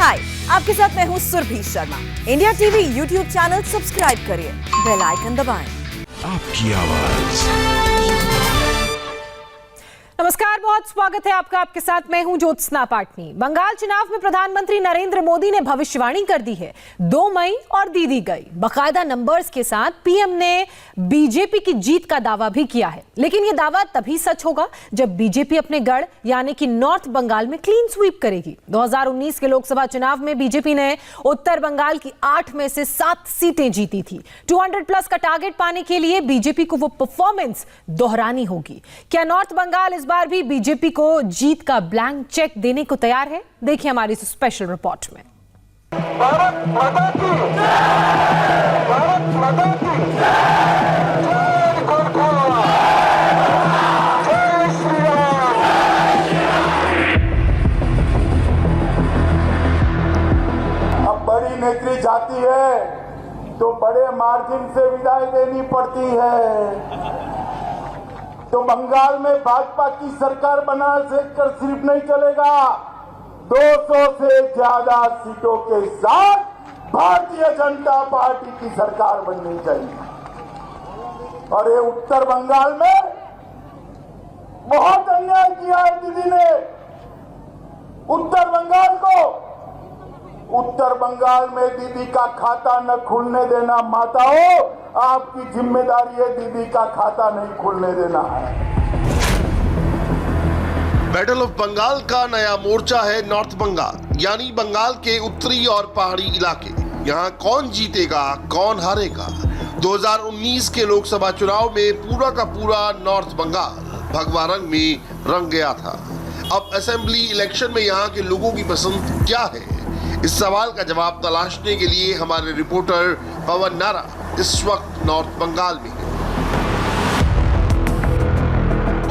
हाय, आपके साथ मैं हूँ Surabhi Sharma. India TV YouTube channel subscribe करिए, बेल आइकन दबाएं। आपकी आवाज। नमस्कार, बहुत स्वागत है आपका। आपके साथ मैं हूं ज्योत्सना पाटनी। बंगाल चुनाव में प्रधानमंत्री नरेंद्र मोदी ने भविष्यवाणी कर दी है। 2 मई और दी गई बाकायदा नंबर्स के साथ पीएम ने बीजेपी की जीत का दावा भी किया है। लेकिन यह दावा तभी सच होगा जब बीजेपी अपने गढ़ यानी कि नॉर्थ बंगाल में क्लीन स्वीप करेगी। 2019 के लोकसभा चुनाव में बीजेपी ने उत्तर बंगाल की 8 में से 7 सीटें जीती थी। 200+ का टारगेट पाने के लिए बीजेपी को वो परफॉर्मेंस दोहरानी होगी। क्या नॉर्थ बंगाल इस बार भी बीजेपी को जीत का ब्लैंक चेक देने को तैयार है? देखिए हमारी इस स्पेशल रिपोर्ट में। भारत माता की जय, भारत माता की जय, गोरखा, जय श्री राम। अब बड़ी नेत्री जाती है तो बड़े मार्जिन से विदाई देनी पड़ती है। तो बंगाल में भाजपा की सरकार बना से कर सिर्फ नहीं चलेगा, 200 से ज्यादा सीटों के साथ भारतीय जनता पार्टी की सरकार बननी चाहिए। और ये उत्तर बंगाल में बहुत अन्याय किया है दीदी ने। उत्तर बंगाल में दीदी का खाता न खुलने देना। माताओं, आपकी जिम्मेदारी है दीदी का खाता नहीं खुलने देना है। बैटल ऑफ बंगाल का नया मोर्चा है नॉर्थ बंगाल, यानी बंगाल के उत्तरी और पहाड़ी इलाके। यहाँ कौन जीतेगा, कौन हारेगा? 2019 के लोकसभा चुनाव में पूरा का पूरा नॉर्थ बंगाल भगवा रंग में रंग गया था। अब असेंबली इलेक्शन में यहाँ के लोगों की पसंद क्या है, इस सवाल का जवाब तलाशने के लिए हमारे रिपोर्टर पवन नारा इस वक्त नॉर्थ बंगाल में है।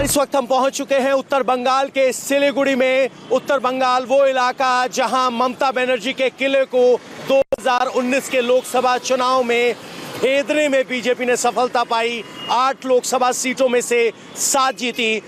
इस वक्त हम पहुंच चुके हैं उत्तर बंगाल के सिलीगुड़ी में। उत्तर बंगाल वो इलाका जहां ममता बनर्जी के किले को 2019 के लोकसभा चुनाव में भेदने में बीजेपी ने सफलता पाई। 8 लोकसभा सीटों में से 7 जीती।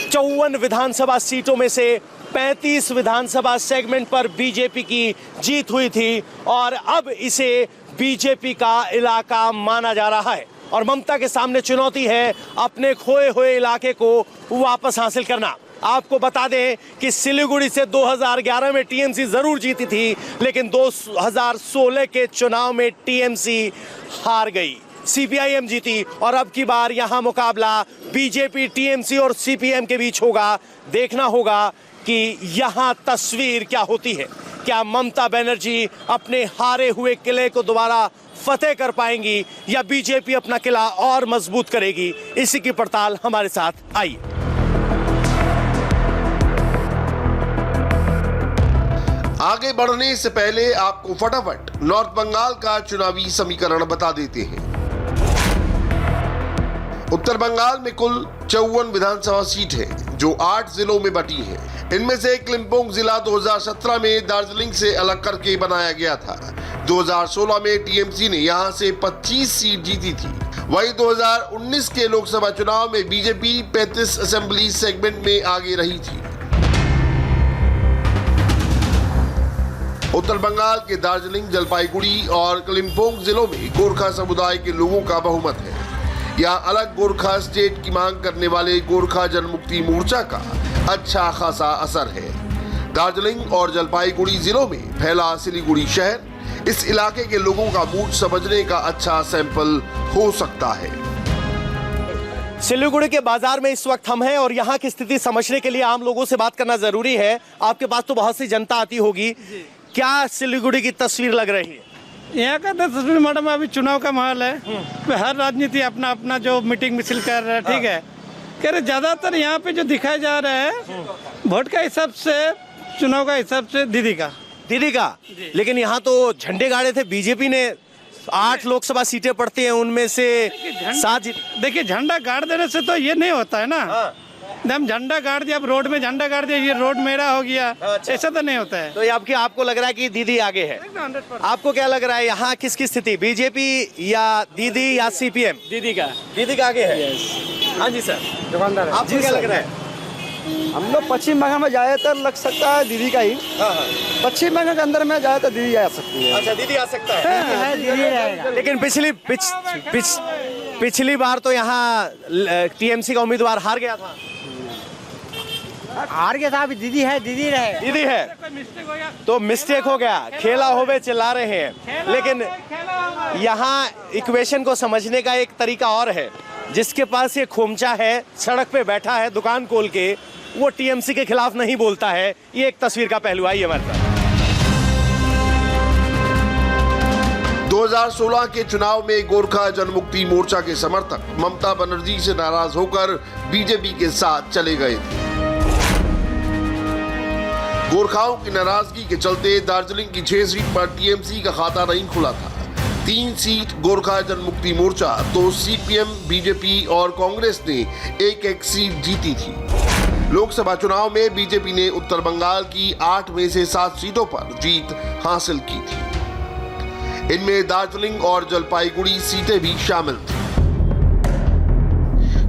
54 विधानसभा सीटों में से 35 विधानसभा सेगमेंट पर बीजेपी की जीत हुई थी और अब इसे बीजेपी का इलाका माना जा रहा है। और ममता के सामने चुनौती है अपने खोए हुए इलाके को वापस हासिल करना। आपको बता दें कि सिलीगुड़ी से 2011 में टीएमसी जरूर जीती थी, लेकिन 2016 के चुनाव में टीएमसी हार गई, सीपीआईएम जीती। और अब की बार यहां मुकाबला बीजेपी, टीएमसी और सीपीएम के बीच होगा। देखना होगा कि यहां तस्वीर क्या होती है। क्या ममता बनर्जी अपने हारे हुए किले को दोबारा फतेह कर पाएंगी या बीजेपी अपना किला और मजबूत करेगी? इसी की पड़ताल हमारे साथ आइए। आगे बढ़ने से पहले आपको फटाफट नॉर्थ बंगाल का चुनावी समीकरण बता देते हैं। उत्तर बंगाल में कुल 54 विधानसभा सीट है जो 8 जिलों में बटी है। इनमें से क्लिम्पोंग जिला 2017 में दार्जिलिंग से अलग करके बनाया गया था। 2016 में टीएमसी ने यहां से 25 सीट जीती थी। वहीं 2019 के लोकसभा चुनाव में बीजेपी 35 असेंबली सेगमेंट में आगे रही थी। उत्तर बंगाल के दार्जिलिंग, जलपाईगुड़ी और क्लिम्पोंग जिलों में गोरखा समुदाय के लोगों का बहुमत है। यहाँ अलग गोरखा स्टेट की मांग करने वाले गोरखा जनमुक्ति मोर्चा का अच्छा खासा असर है। दार्जिलिंग और जलपाईगुड़ी जिलों में फैला सिलीगुड़ी शहर इस इलाके के लोगों का मूड समझने का अच्छा सैंपल हो सकता है। सिलीगुड़ी के बाजार में इस वक्त हम हैं और यहाँ की स्थिति समझने के लिए आम लोगों से बात करना जरूरी है। आपके पास तो बहुत सी जनता आती होगी, क्या सिलीगुड़ी की तस्वीर लग रही है? यहाँ का तस्वीर मैडम अभी चुनाव का माहौल है। हर राजनीति अपना अपना जो मीटिंग मिছিল कर रहा है, ठीक है। कह रहे ज्यादातर यहाँ पे जो दिखाया जा रहा है वोट का हिसाब से, चुनाव का हिसाब से दीदी का। लेकिन यहाँ तो झंडे गाड़े थे बीजेपी ने। 8 लोकसभा सीटें पड़ती हैं, उनमें से 7। देखिए, झंडा गाड़ देने से तो ये नहीं होता है ना। हम झंडा गाड़ दिया, अब रोड में झंडा गाड़ दिया, ये रोड मेरा हो गया। अच्छा। ऐसा तो नहीं होता है। तो ये आपको लग रहा है कि दीदी आगे है? आपको क्या लग रहा है यहाँ किसकी स्थिति, बीजेपी या दीदी या सीपीएम? दीदी का आगे है। हाँ जी सर, दुकानदार। आपको क्या लग रहा है? हम लोग पश्चिम बंगाल में ज़्यादातर लग सकता है दीदी का ही। पश्चिम बंगाल के अंदर में ज़्यादातर दीदी आ सकती है। अच्छा, दीदी आ सकता है। दीदी रहेगा। लेकिन पिछली बार तो यहाँ टीएमसी का उम्मीदवार हार गया था। अभी दीदी है, दीदी रहेगा। दीदी है तो मिस्टेक हो गया, खेला होवे चिल्ला रहे हैं। लेकिन यहाँ इक्वेशन को समझने का एक तरीका और है। जिसके पास ये खोमचा है, सड़क पे बैठा है दुकान खोल के, वो टीएमसी के खिलाफ नहीं बोलता है। ये एक तस्वीर का पहलू है हमारे साथ। 2016 के चुनाव में गोरखा जनमुक्ति मोर्चा के समर्थक ममता बनर्जी से नाराज होकर बीजेपी के साथ चले गए थे। गोरखाओं की नाराजगी के चलते दार्जिलिंग की 6 सीट पर टीएमसी का खाता नहीं खुला था। 3 सीट गोरखा जनमुक्ति मोर्चा, तो सीपीएम, बीजेपी और कांग्रेस ने एक सीट जीती थी। लोकसभा चुनाव में बीजेपी ने उत्तर बंगाल की 8 में से 7 सीटों पर जीत हासिल की थी। इनमें दार्जिलिंग और जलपाईगुड़ी सीटें भी शामिल थी।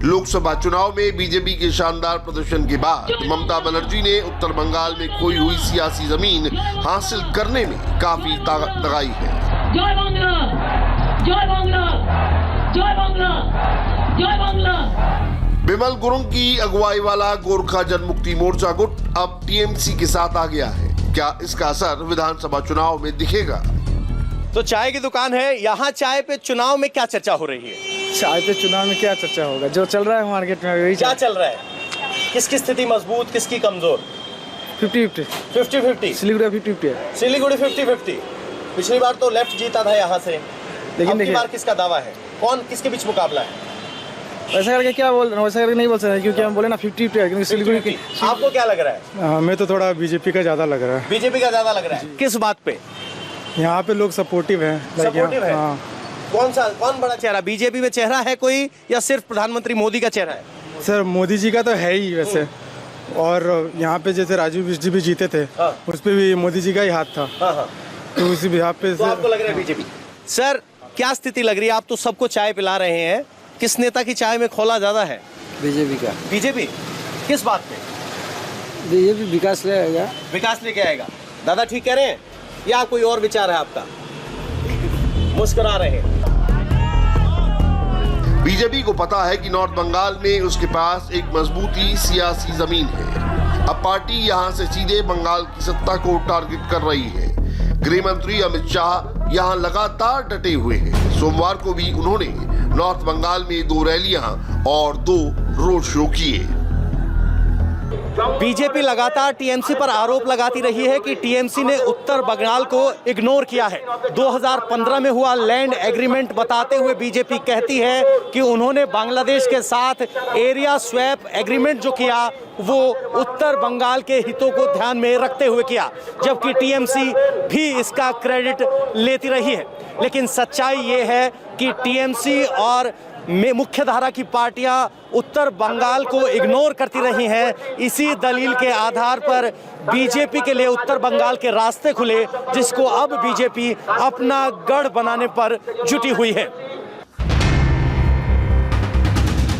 लोकसभा चुनाव में बीजेपी के शानदार प्रदर्शन के बाद ममता बनर्जी ने उत्तर बंगाल में खोई हुई सियासी जमीन हासिल करने में काफी ताकत लगाई है। जय बांग्ला, जय बांग्ला, जय बांग्ला, जय बांग्ला। बिमल गुरुंग की अगुवाई वाला गोरखा जनमुक्ति मोर्चा गुट अब टीएमसी के साथ आ गया है। क्या इसका असर विधानसभा चुनाव में दिखेगा? तो चाय की दुकान है यहाँ। चाय पे चुनाव में क्या चर्चा हो रही है? चाय पे चुनाव में क्या चर्चा होगा? जो चल रहा है मार्केट में वही क्या चल रहा है? किसकी स्थिति मजबूत, किसकी कमजोर? 50-50। सिलीगुड़ी 50-50 है। सिलीगुड़ी 50-50। पिछली बार तो लेफ्ट जीता था यहाँ से, लेकिन इस बार किसका दावा है? कौन किसके बीच मुकाबला है? वैसा करके क्या बोल रहे हैं? वैसा करके नहीं बोल सकते क्योंकि हम बोले ना 50-50 है, क्योंकि सिलीगुड़ी की। आपको क्या लग रहा है? हमें तो थोड़ा बीजेपी का ज्यादा लग रहा है। बीजेपी का ज्यादा लग रहा है। किस बात पे? यहाँ पे लोग सपोर्टिव हैं। सपोर्टिव है। कौन बड़ा चेहरा बीजेपी में चेहरा है कोई, या सिर्फ प्रधानमंत्री मोदी का चेहरा है? सर मोदी जी का तो है ही वैसे। और यहाँ पे जैसे राजीव बिष्ट जी भी जीते थे, उस पे भी मोदी जी का ही हाथ था। तो उसी यहाँ पे तो आपको लग रहा है बीजेपी? सर क्या स्थिति लग रही है? आप तो सबको चाय पिला रहे हैं, किस नेता की चाय में खोला ज्यादा है? बीजेपी का। बीजेपी किस बात पे? बीजेपी विकास ले आएगा। विकास लेके आएगा। दादा ठीक कह रहे हैं या कोई और विचार है आपका? मुस्कुरा रहे हैं। बीजेपी को पता है कि नॉर्थ बंगाल में उसके पास एक मजबूती सियासी जमीन है। अब पार्टी यहां से सीधे बंगाल की सत्ता को टारगेट कर रही है। गृह मंत्री अमित शाह यहां लगातार डटे हुए हैं। सोमवार को भी उन्होंने नॉर्थ बंगाल में 2 रैलियां और 2 रोड शो किए। बीजेपी लगातार टीएमसी पर आरोप लगाती रही है कि टीएमसी ने उत्तर बंगाल को इग्नोर किया है। 2015 में हुआ लैंड एग्रीमेंट बताते हुए बीजेपी कहती है कि उन्होंने बांग्लादेश के साथ एरिया स्वैप एग्रीमेंट जो किया वो उत्तर बंगाल के हितों को ध्यान में रखते हुए किया, जबकि टीएमसी भी इसका क्रेडिट लेती रही है। लेकिन सच्चाई ये है कि टीएमसी और मुख्य धारा की पार्टियां उत्तर बंगाल को इग्नोर करती रही हैं। इसी दलील के आधार पर बीजेपी के लिए उत्तर बंगाल के रास्ते खुले, जिसको अब बीजेपी अपना गढ़ बनाने पर जुटी हुई है।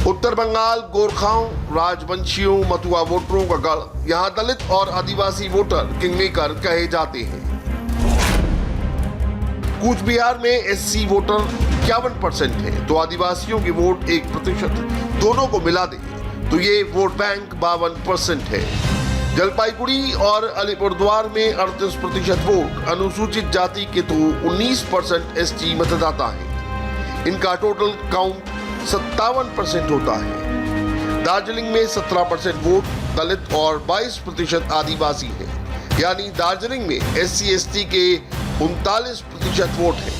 उत्तर बंगाल गोरखाओं, राजवंशियों, मतुआ वोटरों का गढ़। यहाँ दलित और आदिवासी वोटर किंगमेकर कहे जाते हैं। कूच बिहार में एससी वोटर 51% है, तो आदिवासियों के वोट 1%। दोनों को मिला दे तो ये वोट बैंक 52% है। जलपाईगुड़ी और अलीपुरद्वार में 38% वोट अनुसूचित जाति के, तो 19% एसटी मतदाता है। इनका टोटल काउंट 57% होता है। दार्जिलिंग में 17% वोट दलित और 22% आदिवासी है। यानी दार्जिलिंग में एससी एसटी के 39% वोट है।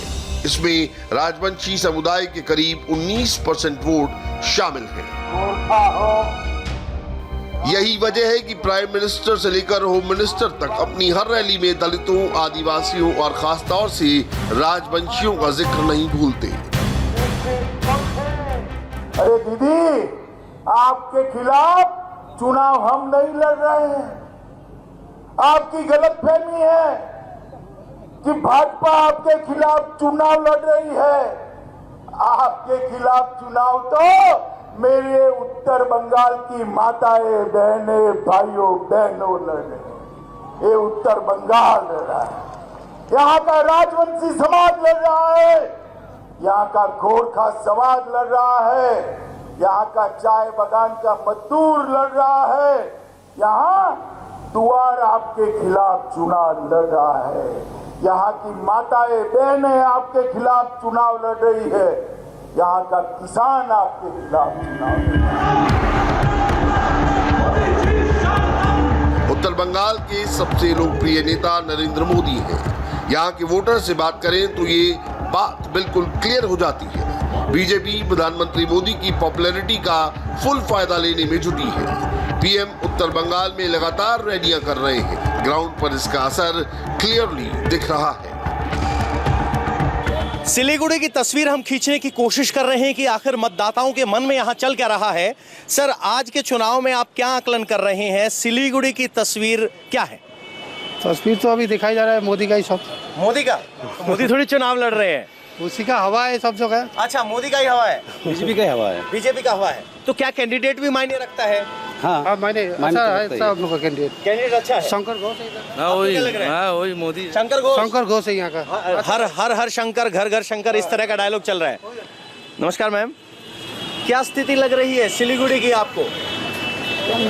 इसमें राजवंशी समुदाय के करीब 19% वोट शामिल हैं। यही वजह है कि प्राइम मिनिस्टर से लेकर होम मिनिस्टर तक अपनी हर रैली में दलितों, आदिवासियों और खासतौर से राजवंशियों का जिक्र नहीं भूलते। अरे दीदी, आपके खिलाफ चुनाव हम नहीं लड़ रहे हैं। आपकी गलतफहमी है कि भाजपा आपके खिलाफ चुनाव लड़ रही है। आपके खिलाफ चुनाव तो मेरे उत्तर बंगाल की माताएं बहनें भाइयों बहनों लड़ रहे हैं। ये उत्तर बंगाल लड़ रहा है, यहाँ का राजवंशी समाज लड़ रहा है, यहाँ का गोरखा समाज लड़ रहा है, यहाँ का चाय बागान का मजदूर लड़ रहा है, यहाँ दुआर आपके खिलाफ चुनाव लड़ रहा है, यहाँ की माताएं बहनें आपके खिलाफ चुनाव लड़ रही है, यहाँ का किसान आपके खिलाफ चुनाव लड़ रहा है। उत्तर बंगाल के सबसे लोकप्रिय नेता नरेंद्र मोदी हैं। यहाँ के वोटर से बात करें तो ये बात बिल्कुल क्लियर हो जाती है। बीजेपी प्रधानमंत्री मोदी की पॉपुलैरिटी का फुल फायदा लेने में जुटी है। पीएम उत्तर बंगाल में लगातार रैलियां कर रहे हैं। ग्राउंड पर इसका असर क्लियरली दिख रहा है। सिलीगुड़ी की तस्वीर हम खींचने की कोशिश कर रहे हैं कि आखिर मतदाताओं के मन में यहाँ चल क्या रहा है। सर, आज के चुनाव में आप क्या आकलन कर रहे हैं? सिलीगुड़ी की तस्वीर क्या है? तस्वीर तो अभी दिखाई जा रहा है मोदी का ही सब। मोदी का? तो मोदी थोड़ी चुनाव लड़ रहे हैं, उसी का हवा है सब जगह। अच्छा, मोदी का ही हवा है, बीजेपी का हवा है। बीजेपी का हवा है। तो क्या कैंडिडेट भी मायने रखता है? हाँ, मैंने अच्छा है सब लोग का कैंडिडेट अच्छा है। शंकर घोष वही मोदी। शंकर घोष है यहाँ का। हर शंकर, घर घर शंकर, इस तरह का डायलॉग चल रहा है। नमस्कार मैम, क्या स्थिति लग रही है सिलीगुड़ी की आपको?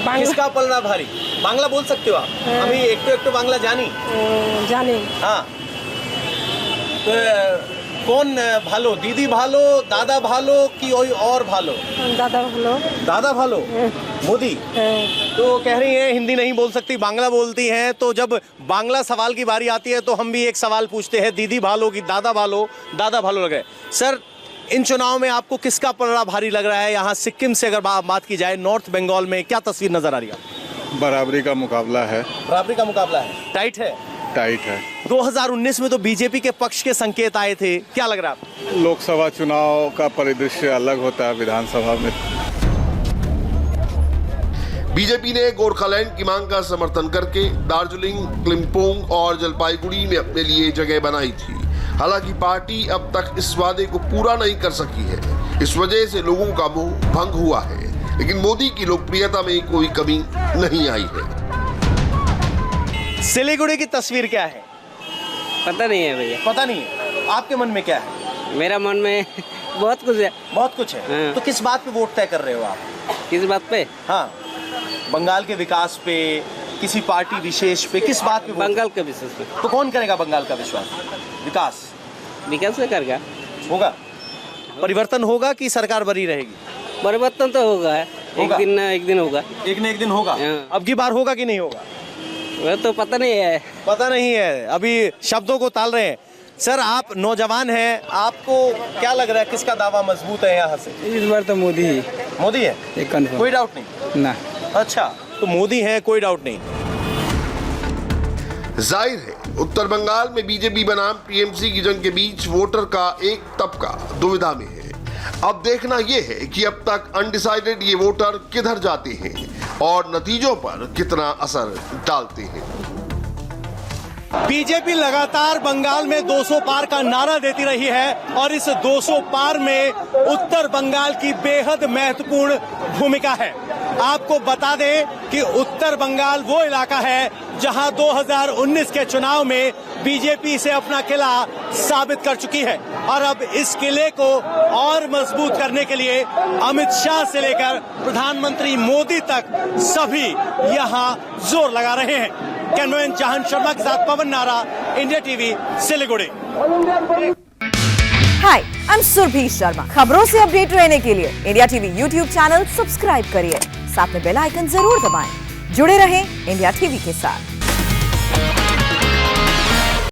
किसका पलड़ा भारी? बांग्ला बोल सकते हो आप? अभी एक तो बांग्ला जानी हाँ, तो कौन भालो, दीदी भालो, दादा भालो कि और भालो? दादा भालो मोदी। तो कह रही हैं हिंदी नहीं बोल सकती, बांग्ला बोलती हैं। तो जब बांग्ला सवाल की बारी आती है तो हम भी एक सवाल पूछते हैं, दीदी भालो कि दादा भालो? दादा भालो लग रहा है। सर, इन चुनाव में आपको किसका पलड़ा भारी लग रहा है? यहाँ सिक्किम से अगर बात की जाए, नॉर्थ बंगाल में क्या तस्वीर नजर आ रही है? बराबरी का मुकाबला है। बराबरी का मुकाबला है, टाइट है। टाइट है। 2019 में तो बीजेपी के पक्ष के संकेत आए थे, क्या लग रहा है आपको? लोकसभा चुनाव का परिदृश्य अलग होता है विधानसभा में। बीजेपी ने गोरखालैंड की मांग का समर्थन करके दार्जिलिंग, क्लिम्पोंग और जलपाईगुड़ी में अपने लिए जगह बनाई थी। हालांकि पार्टी अब तक इस वादे को पूरा नहीं कर सकी है। इस वजह से लोगों का मोह भंग हुआ है, लेकिन मोदी की लोकप्रियता में कोई कमी नहीं आई है। सिलीगुड़ी की तस्वीर क्या है? पता नहीं है भैया। पता नहीं है। आपके मन में क्या है? मेरा मन में बहुत कुछ है। बहुत कुछ है। हाँ। तो किस बात पे वोट तय कर रहे हो आप? किस बात पे? हाँ, बंगाल के विकास पे, किसी पार्टी विशेष पे, किस बात पे? बंगाल के विशेष पे। तो कौन करेगा बंगाल का विकास? विकास से करेगा। होगा, परिवर्तन होगा कि सरकार बनी रहेगी? परिवर्तन तो होगा, एक दिन होगा। एक न एक दिन होगा। अब की बार होगा कि नहीं होगा? वह तो पता नहीं है। पता नहीं है, अभी शब्दों को ताल रहे हैं। सर, आप नौजवान हैं, आपको क्या लग रहा है किसका दावा मजबूत है यहाँ से? इस बार तो मोदी ही। मोदी है, कोई डाउट नहीं ना? अच्छा, तो मोदी है, कोई डाउट नहीं। जाहिर है उत्तर बंगाल में बीजेपी बनाम टीएमसी की जंग के बीच वोटर का एक तबका दुविधा में है। अब देखना यह है कि अब तक अनडिसाइडेड ये वोटर किधर जाते हैं और नतीजों पर कितना असर डालते हैं। बीजेपी लगातार बंगाल में 200 पार का नारा देती रही है और इस 200 पार में उत्तर बंगाल की बेहद महत्वपूर्ण भूमिका है। आपको बता दें कि उत्तर बंगाल वो इलाका है जहां 2019 के चुनाव में बीजेपी से अपना किला साबित कर चुकी है और अब इस किले को और मजबूत करने के लिए अमित शाह से लेकर प्रधानमंत्री मोदी तक सभी यहां जोर लगा रहे हैं। कैमरामैन चाहन शर्मा के साथ Pawan Nara, India TV, Siliguri. Hi, I am Surabhi Sharma. खबरों से अपडेट रहने के लिए India TV YouTube channel subscribe करिए, साथ में बेल आइकन जरूर दबाएं। जुड़े रहें इंडिया टीवी के साथ।